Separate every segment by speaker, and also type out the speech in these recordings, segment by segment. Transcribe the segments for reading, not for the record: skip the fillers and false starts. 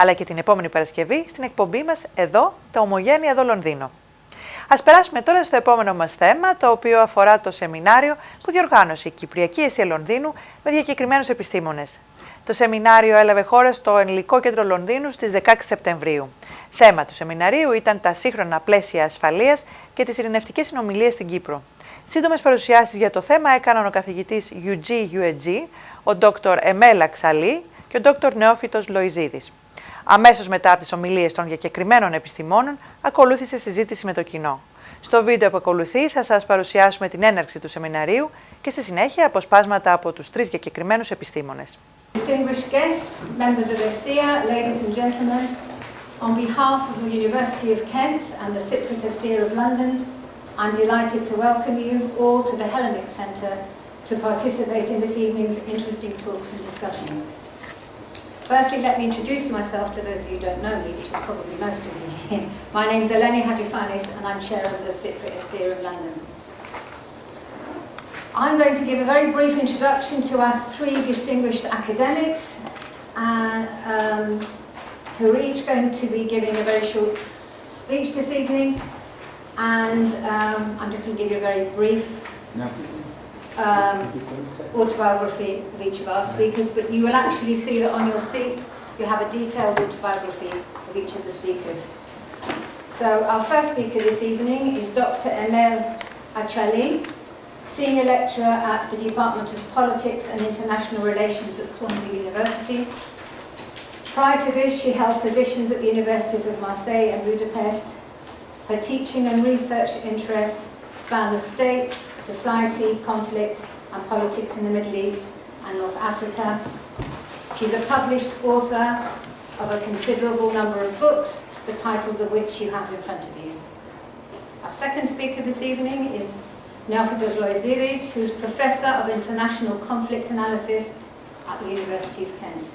Speaker 1: αλλά και την επόμενη Παρασκευή στην εκπομπή μας εδώ, το ΟΜΟΓΕΝΕΙΑ ΕΔΩ ΛΟΝΔΙΝΟ. Ας περάσουμε τώρα στο επόμενο μας θέμα, το οποίο αφορά το σεμινάριο που διοργάνωσε η Κυπριακή Εστία Λονδίνου με διακεκριμένους επιστήμονες. Το σεμινάριο έλαβε χώρα στο Ελληνικό Κέντρο Λονδίνου στις 16 Σεπτεμβρίου. Θέμα του σεμιναρίου ήταν τα σύγχρονα πλαίσια ασφαλείας και τις ειρηνευτικές συνομιλίες στην Κύπρο. Σύντομες παρουσιάσεις για το θέμα έκαναν ο καθηγητής Γιουτζί Γουετζί-Yuji, ο Dr. Emel Akcali και ο Dr. Νεόφυτος Λοϊζίδης. Αμέσως μετά από τις ομιλίες των διακεκριμένων επιστημόνων, ακολούθησε συζήτηση με το κοινό. Στο βίντεο που ακολουθεί θα σας παρουσιάσουμε την έναρξη του σεμιναρίου και στη συνέχεια αποσπάσματα από τους τρεις διακεκριμένους επιστήμονες.
Speaker 2: Distinguished guests, members of Estia, ladies and gentlemen, on behalf of the University of Kent and the Cypriot Estia of London, I'm delighted to welcome you all to the Hellenic Centre to participate in this evening's interesting talks and discussions. Firstly, let me introduce myself to those of you who don't know me, which is probably most of you. My name is Hellenic and I'm chair of the Cypriot Estia of London. I'm going to give a very brief introduction to our three distinguished academics, who are each going to be giving a very short speech this evening, and I'm just going to give you a very brief autobiography of each of our speakers, but you will actually see that on your seats you have a detailed autobiography of each of the speakers. So our first speaker this evening is Dr. Emel Akcali, Senior Lecturer at the Department of Politics and International Relations at Swansea University. Prior to this, she held positions at the universities of Marseille and Budapest. Her teaching and research interests span the state, society, conflict and politics in the Middle East and North Africa. She's a published author of a considerable number of books, the titles of which you have in front of you. Our second speaker this evening is Neophyltos Loizidis, who's Professor of International Conflict Analysis at the University of Kent.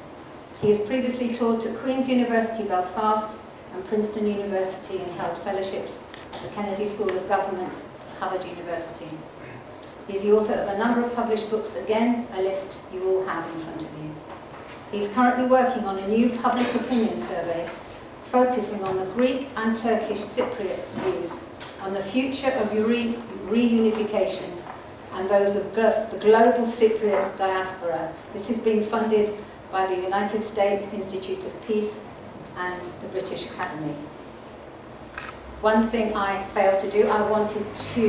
Speaker 2: He has previously taught at Queen's University Belfast and Princeton University and held fellowships at the Kennedy School of Government, Harvard University. He's the author of a number of published books, again, a list you all have in front of you. He's currently working on a new public opinion survey focusing on the Greek and Turkish Cypriots' views on the future of reunification and those of the global Cypriot diaspora. This has been funded by the United States Institute of Peace and the British Academy. One thing I failed to do, I wanted to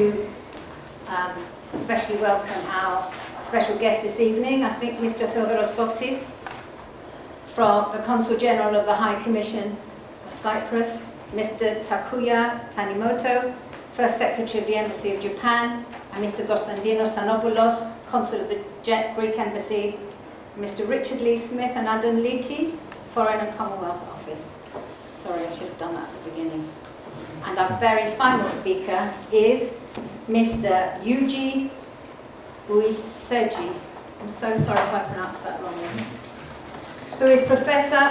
Speaker 2: especially welcome our special guest this evening, I think Mr. Theodoros Bopsis, from the Consul General of the High Commission of Cyprus, Mr. Takuya Tanimoto, First Secretary of the Embassy of Japan, and Mr. Konstantinos Thanopoulos, Consul of the Greek Embassy, Mr. Richard Lee Smith and Adam Leakey, Foreign and Commonwealth Office. Sorry, I should have done that at the beginning. And our very final speaker is Mr. Yuji Uesugi. I'm so sorry if I pronounced that wrongly. Who is Professor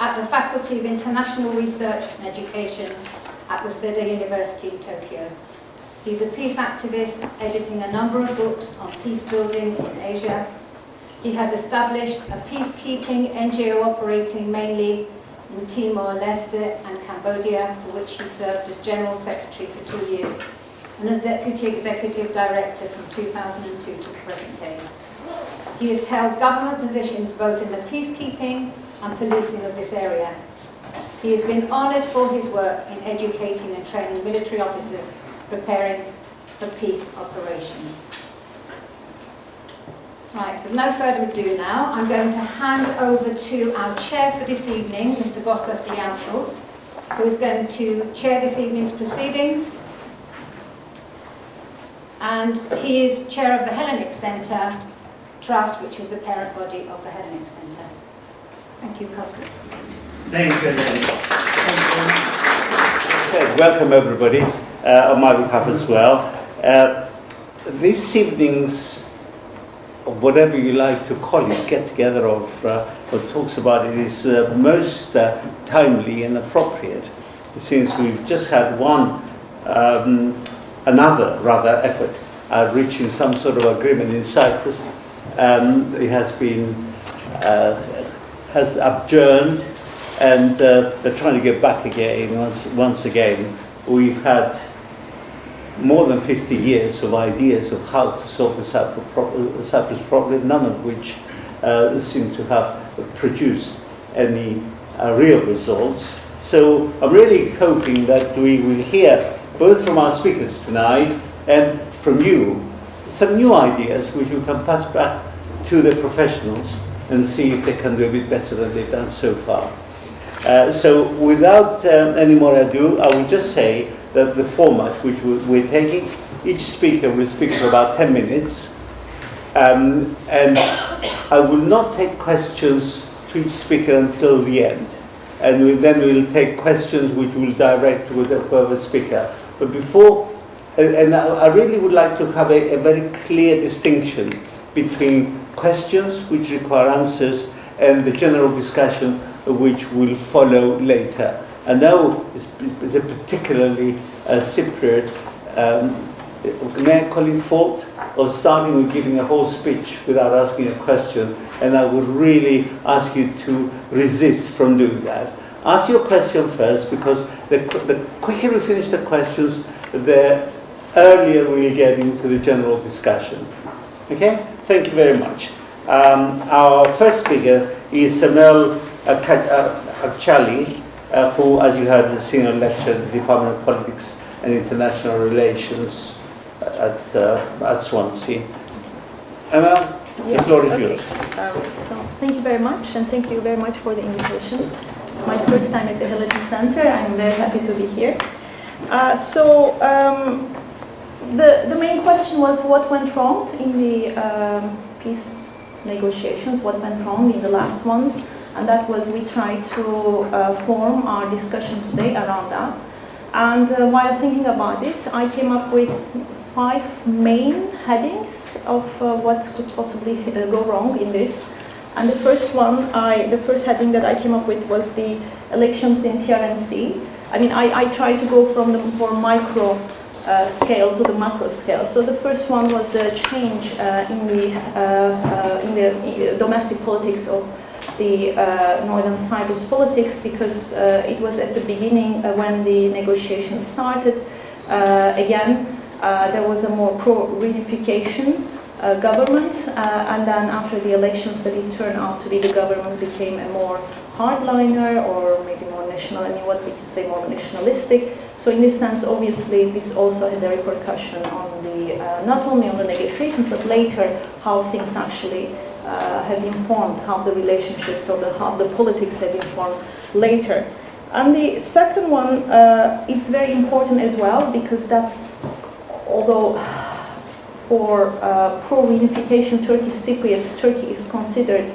Speaker 2: at the Faculty of International Research and Education at Waseda University in Tokyo. He's a peace activist, editing a number of books on peace building in Asia. He has established a peacekeeping NGO operating mainly in Timor-Leste and Cambodia, for which he served as General Secretary for 2 years and as Deputy Executive Director from 2002 to the present day. He has held government positions both in the peacekeeping and policing of this area. He has been honoured for his work in educating and training military officers preparing for peace operations. Right, with no further ado now, I'm going to hand over to our chair for this evening, Mr. Kostas Gliantros, who is going to chair this evening's proceedings. And he is chair of the Hellenic Centre Trust, which is the parent body of the Hellenic Centre. Thank you, Kostas.
Speaker 3: Thank you, welcome everybody on my behalf as well. This evening's, whatever you like to call it, get together of what talks about it is most timely and appropriate, since we've just had another effort at reaching some sort of agreement in Cyprus. It has been has adjourned and they're trying to get back again. Once again, we've had more than 50 years of ideas of how to solve the Cyprus problem, none of which seem to have produced any real results. So I'm really hoping that we will hear both from our speakers tonight and from you some new ideas which we can pass back to the professionals and see if they can do a bit better than they've done so far. So without any more ado, I will just say that the format which we're taking, each speaker will speak for about 10 minutes, and I will not take questions to each speaker until the end, and then we'll take questions which we'll direct with the further speaker. But before, and I really would like to have a very clear distinction between questions which require answers and the general discussion which will follow later. I know it's a particularly Cypriot, may I call it fault, of starting with giving a whole speech without asking a question, and I would really ask you to resist from doing that. Ask your question first, because the quicker we finish the questions, the earlier we'll get into the general discussion. Okay? Thank you very much. Our first speaker is Emel Akcali, who, as you heard, is a senior lecturer at the Department of Politics and International Relations at Swansea. Emel, the floor is yours.
Speaker 4: So thank you very much, and thank you very much for the invitation. It's my first time at the Hellenic Center. I'm very happy to be here. The main question was what went wrong in the peace negotiations, what went wrong in the last ones, and that was we tried to form our discussion today around that. And while thinking about it, I came up with 5 main headings of what could possibly go wrong in this. And the first one, the first heading that I came up with was the elections in TRNC. I mean, I tried to go from the more micro scale to the macro scale. So the first one was the change in the domestic politics of the Northern Cyprus politics, because it was at the beginning when the negotiations started. There was a more pro-reunification government, and then after the elections that it turned out to be, the government became a more hardliner, or maybe more national, I mean what we can say more nationalistic. So in this sense, obviously, this also had a repercussion on the, not only on the negotiations, but later how things actually have been formed, how the relationships or how the politics have been formed later. And the second one, it's very important as well, because that's, although for pro-reunification Turkish Cypriots, Turkey is considered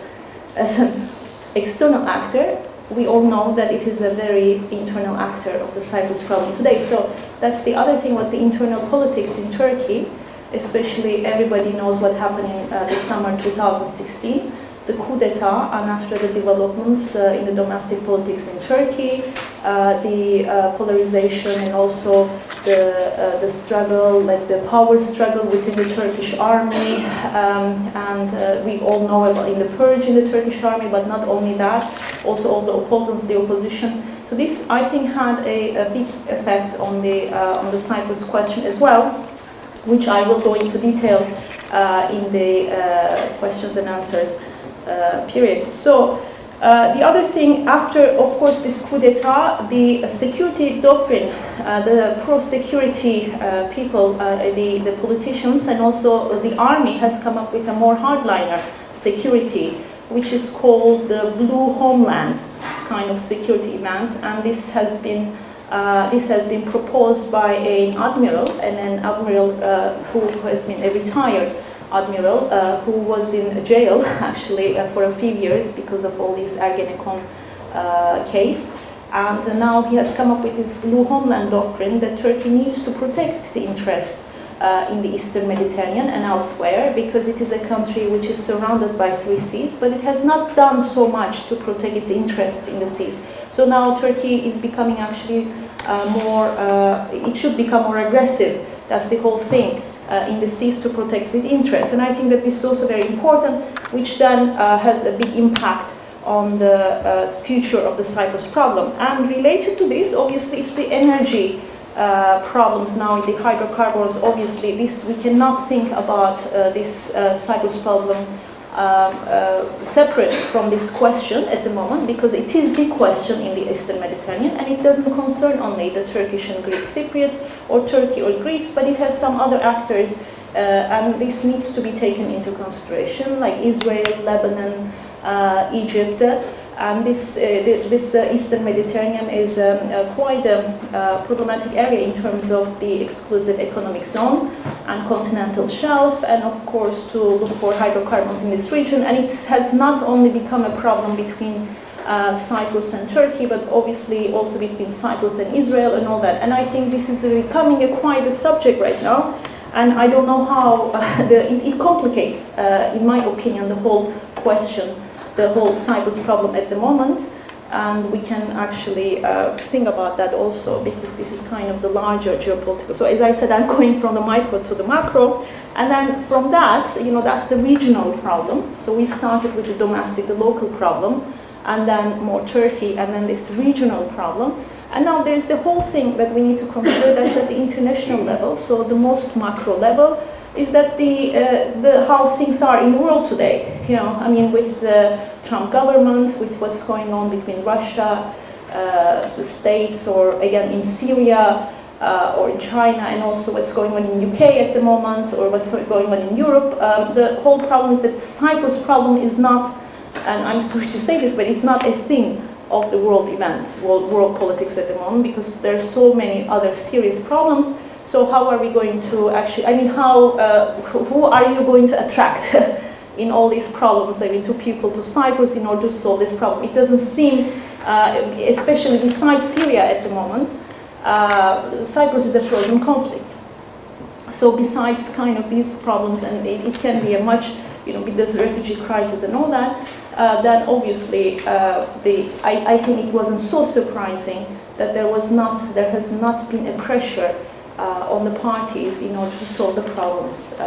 Speaker 4: as an external actor, we all know that it is a very internal actor of the Cyprus problem today. So that's the other thing, was the internal politics in Turkey, especially everybody knows what happened in the summer 2016, the coup d'etat, and after the developments in the domestic politics in Turkey, the polarization, and also the struggle, like the power struggle within the Turkish army, and we all know about in the purge in the Turkish army, but not only that, also all the opponents, the opposition. So this, I think, had a big effect on the Cyprus question as well, which I will go into detail in the questions and answers period. So the other thing, after, of course, this coup d'etat, the security doctrine, the pro-security people, the politicians, and also the army has come up with a more hardliner security, which is called the Blue Homeland kind of security event, and this has been proposed by an admiral, and an admiral who has been a retired admiral who was in jail actually for a few years because of all this Ergenekon case. And now he has come up with this Blue Homeland doctrine that Turkey needs to protect its interest in the Eastern Mediterranean and elsewhere, because it is a country which is surrounded by 3 seas, but it has not done so much to protect its interest in the seas. So now Turkey is becoming actually it should become more aggressive. That's the whole thing. In the seas to protect its interests. And I think that this is also very important, which then has a big impact on the future of the Cyprus problem. And related to this, obviously, is the energy problems now in the hydrocarbons. Obviously, this we cannot think about this Cyprus problem separate from this question at the moment, because it is the question in the Eastern Mediterranean, and it doesn't concern only the Turkish and Greek Cypriots or Turkey or Greece, but it has some other actors, and this needs to be taken into consideration, like Israel, Lebanon, Egypt. And this Eastern Mediterranean is quite a problematic area in terms of the exclusive economic zone and continental shelf, and of course to look for hydrocarbons in this region. And it has not only become a problem between Cyprus and Turkey, but obviously also between Cyprus and Israel and all that. And I think this is becoming quite a subject right now. And I don't know how it complicates, in my opinion, the whole question, the whole Cyprus problem at the moment, and we can actually think about that also, because this is kind of the larger geopolitical. So as I said, I'm going from the micro to the macro, and then from that, that's the regional problem. So we started with the domestic, the local problem, and then more Turkey, and then this regional problem. And now there's the whole thing that we need to consider that's at the international level. So the most macro level is that the how things are in the world today. With the Trump government, with what's going on between Russia, the States, or again in Syria, or in China, and also what's going on in UK at the moment, or what's going on in Europe. The whole problem is that the Cyprus problem is not, and I'm sorry to say this, but it's not a thing of the world events, world politics at the moment, because there are so many other serious problems. So how are we going to actually, who are you going to attract in all these problems, to people, to Cyprus, in order to solve this problem? It doesn't seem, especially besides Syria at the moment, Cyprus is a frozen conflict. So besides kind of these problems, and it can be a much, with the refugee crisis and all that, then obviously I think it wasn't so surprising that there has not been a pressure on the parties in order to solve the problems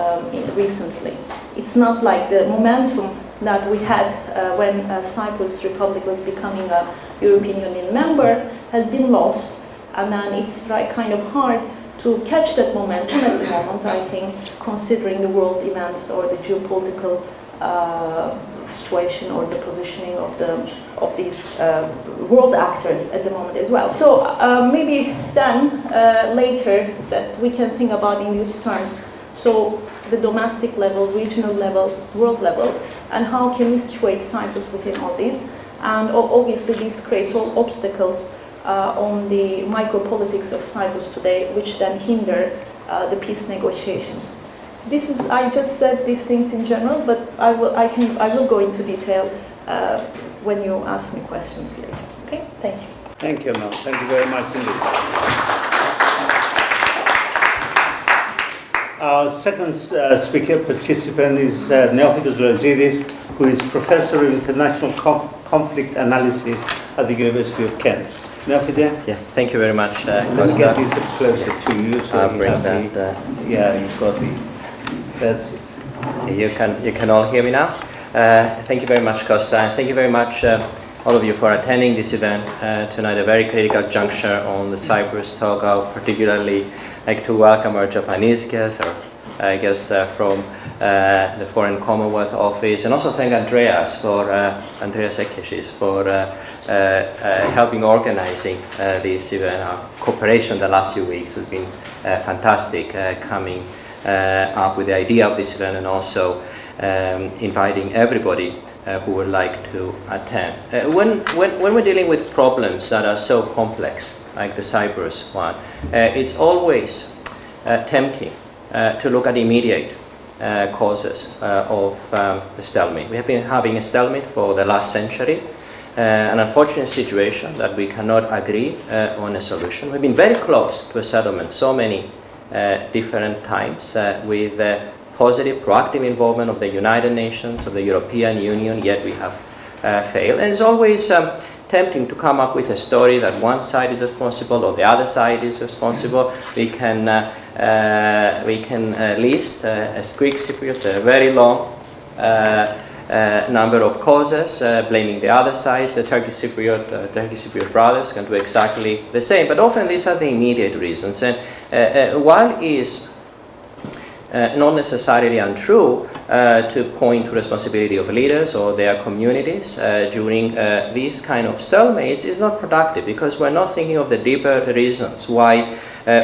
Speaker 4: recently. It's not like the momentum that we had when Cyprus Republic was becoming a European Union member has been lost, and then it's kind of hard to catch that momentum at the moment, I think, considering the world events or the geopolitical situation or the positioning of these world actors at the moment as well. So maybe then later that we can think about in these terms. So the domestic level, regional level, world level, and how can we situate Cyprus within all this? And obviously this creates all obstacles on the micropolitics of Cyprus today, which then hinder the peace negotiations. I just said these things in general, but I will go into detail when you ask me questions later. Okay, thank you.
Speaker 3: Thank you, Emel. Thank you very much indeed. Our second speaker participant is Nεόφυτος Λοϊζίδης, who is Professor of International Conflict Analysis at the University of Kent. Nεόφυτε?
Speaker 5: Yeah, thank you very much.
Speaker 3: Let me get this closer to you, so
Speaker 5: I'll
Speaker 3: you
Speaker 5: bring
Speaker 3: have
Speaker 5: that.
Speaker 3: you've got the. That's it.
Speaker 5: You can all hear me now. Thank you very much, Costa, and thank you very much all of you for attending this event tonight. A very critical juncture on the Cyprus talk. I would particularly like to welcome our Japanese guests, or guests from the Foreign Commonwealth Office, and also thank Andreas Ekeshis for helping organizing this event. Our cooperation the last few weeks has been fantastic, coming up with the idea of this event, and also inviting everybody who would like to attend. When we're dealing with problems that are so complex, like the Cyprus one, it's always tempting to look at immediate causes of the stalemate. We have been having a stalemate for the last century, an unfortunate situation that we cannot agree on a solution. We've been very close to a settlement so many different times with positive, proactive involvement of the United Nations, of the European Union, yet we have failed. And it's always tempting to come up with a story that one side is responsible or the other side is responsible. We can list as Greek Cypriots a very long number of causes, blaming the other side. The Turkish Cypriot brothers can do exactly the same, but often these are the immediate reasons. And while it is not necessarily untrue to point to responsibility of leaders or their communities during these kind of stalemates, is not productive, because we're not thinking of the deeper reasons why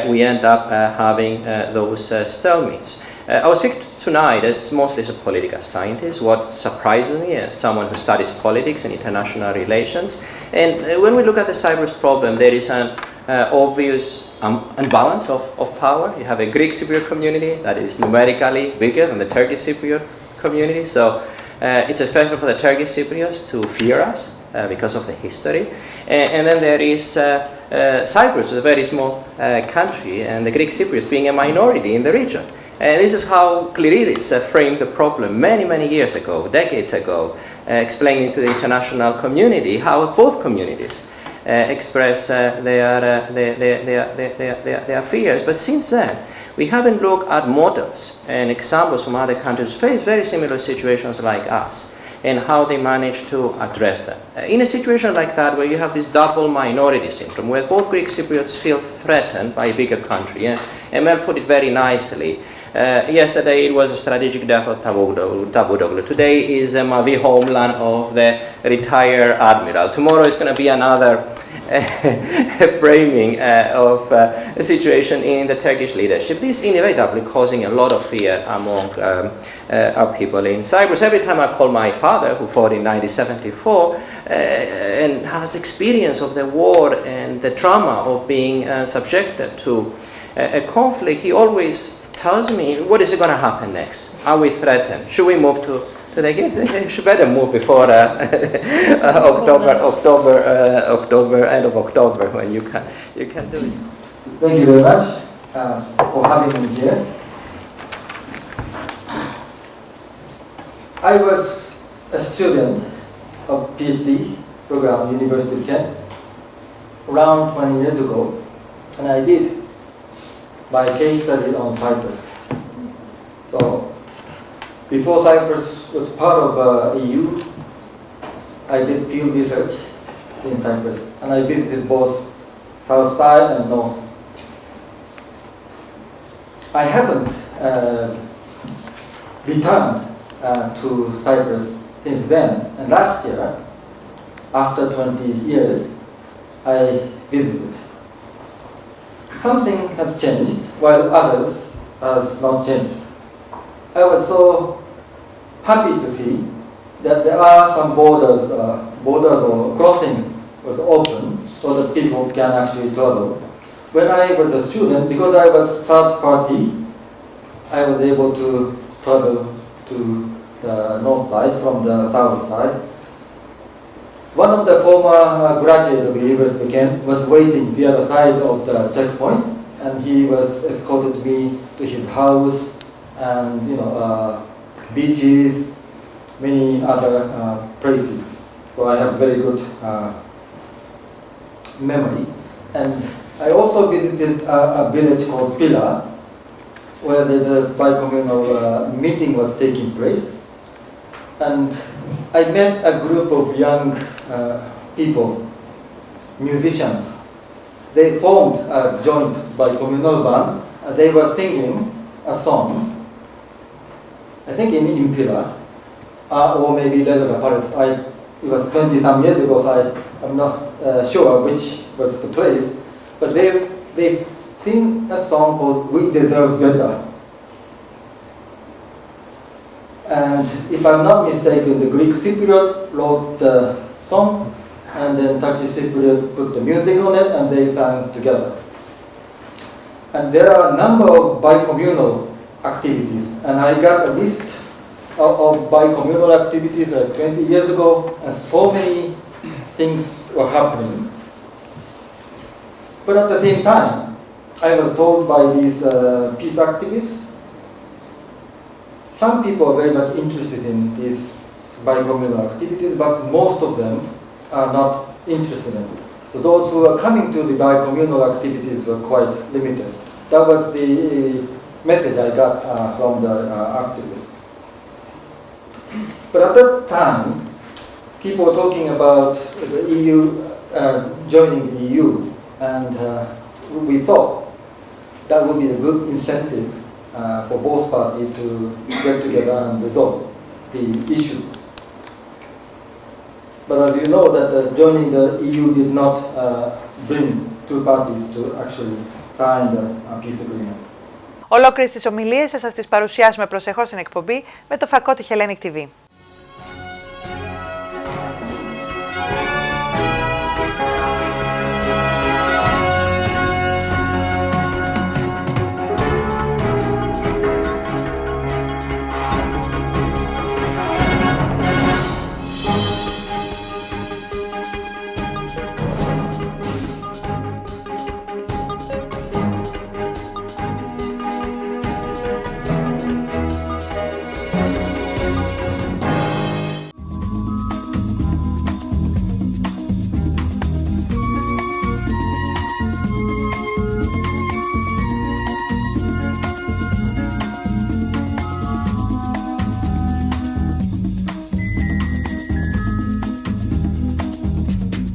Speaker 5: we end up having those stalemates. I will speak tonight mostly as a political scientist, what surprises me as someone who studies politics and international relations. And when we look at the Cyprus problem, there is an obvious imbalance of power. You have a Greek Cypriot community that is numerically bigger than the Turkish Cypriot community. So it's expected for the Turkish Cypriots to fear us because of the history. And then there is Cyprus, a very small country, and the Greek Cypriots being a minority in the region. And this is how Cleridis framed the problem many, many years ago, decades ago, explaining to the international community how both communities express their fears. But since then, we haven't looked at models and examples from other countries who face very similar situations like us, and how they manage to address them. In a situation like that, where you have this double minority syndrome, where both Greek Cypriots feel threatened by a bigger country, and Emel put it very nicely. Yesterday it was a strategic death of Davutoglu. Today is a Mavi homeland of the retired admiral. Tomorrow is going to be another framing of a situation in the Turkish leadership. This inevitably causing a lot of fear among our people in Cyprus. Every time I call my father, who fought in 1974, and has experience of the war and the trauma of being subjected to a conflict, he always tells me, what is going to happen next? Are we threatened? Should we move to the gate? You should better move before October, end of October, when you can do it.
Speaker 6: Thank you very much for having me here. I was a student of PhD program at University of Kent around 20 years ago, and I did my case study on Cyprus. So, before Cyprus was part of EU, I did field research in Cyprus, and I visited both south side and north. I haven't returned to Cyprus since then, and last year, after 20 years, I visited. Something has changed, while others has not changed. I was so happy to see that there are some borders or crossing was open so that people can actually travel. When I was a student, because I was third party, I was able to travel to the north side from the south side. One of the former graduates of the University of Kent was waiting the other side of the checkpoint, and he was escorted me to his house and beaches, many other places. So I have very good memory. And I also visited a village called Pila, where the bi-communal meeting was taking place. And I met a group of young people, musicians. They formed a joint bi-communal band. They were singing a song, I think in Impila, or maybe later Paris. It was 20-some years ago, so I'm not sure which was the place. But they sing a song called "We Deserve Better." And if I'm not mistaken, the Greek Cypriot wrote the song, and then Turkish Cypriot put the music on it, and they sang together. And there are a number of bi-communal activities, and I got a list of bi-communal activities 20 years ago, and so many things were happening. But at the same time, I was told by these peace activists, some people are very much interested in these bi-communal activities, but most of them are not interested in it. So those who are coming to the bi-communal activities were quite limited. That was the message I got from the activists. But at that time, people were talking about the EU joining the EU, and we thought that would be a good incentive for both parties to get together and resolve the issues. But as you know, that joining the EU did not bring two parties to actually sign a peace agreement.
Speaker 1: Ολόκληρες τις ομιλίες θα σας τις παρουσιάσουμε προσεχώς στην εκπομπή με το φακό του Hellenic TV.